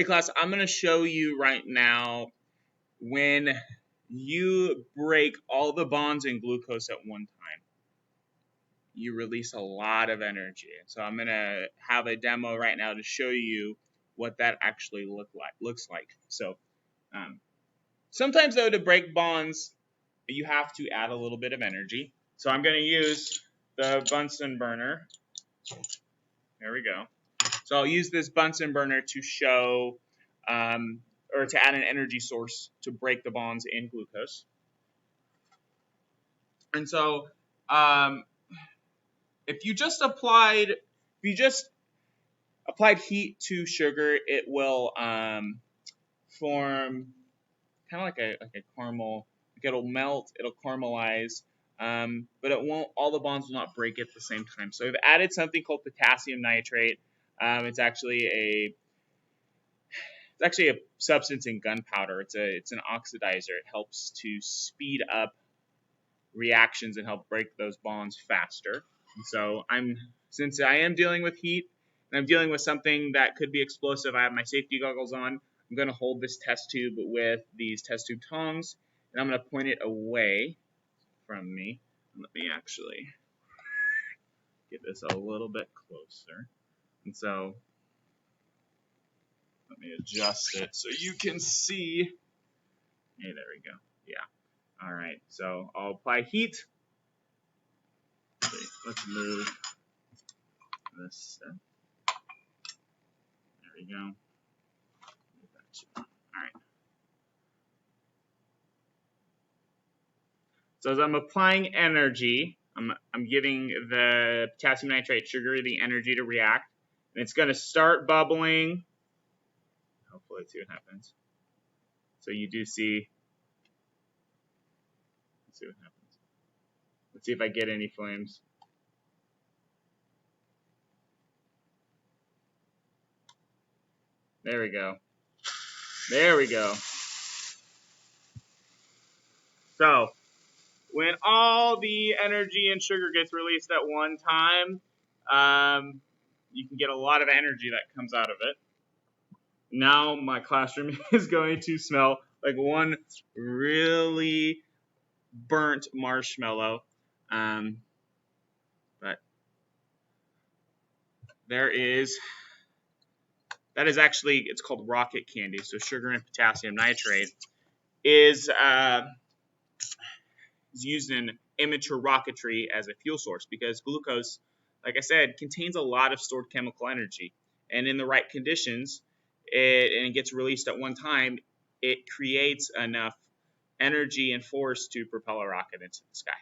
Hey class, I'm going to show you right now when you break all the bonds in glucose at one time, you release a lot of energy. So I'm going to have a demo right now to show you what that actually looks like. So sometimes though, to break bonds, you have to add a little bit of energy. So I'm going to use the Bunsen burner. There we go. So I'll use this Bunsen burner to show or to add an energy source to break the bonds in glucose. And so if you just applied heat to sugar, it will form kind of like a caramel. Like it'll melt, it'll caramelize, but it won't. All the bonds will not break at the same time. So we've added something called potassium nitrate. It's actually a substance in gunpowder. It's an oxidizer. It helps to speed up reactions and help break those bonds faster. And so since I am dealing with heat and I'm dealing with something that could be explosive, I have my safety goggles on. I'm going to hold this test tube with these test tube tongs, and I'm going to point it away from me. Let me actually get this a little bit closer. And so let me adjust it so you can see. Hey, there we go. Yeah. All right. So I'll apply heat. Let's move this step. There we go. All right. So as I'm applying energy, I'm giving the potassium nitrate sugar the energy to react, and it's going to start bubbling. Hopefully, let's see what happens. So you do see. Let's see what happens. Let's see if I get any flames. There we go. There we go. So when all the energy and sugar gets released at one time, you can get a lot of energy that comes out of it. Now my classroom is going to smell like one really burnt marshmallow. But that is actually, it's called rocket candy. So sugar and potassium nitrate is used in amateur rocketry as a fuel source because glucose, like I said, contains a lot of stored chemical energy. And in the right conditions, and it gets released at one time, it creates enough energy and force to propel a rocket into the sky.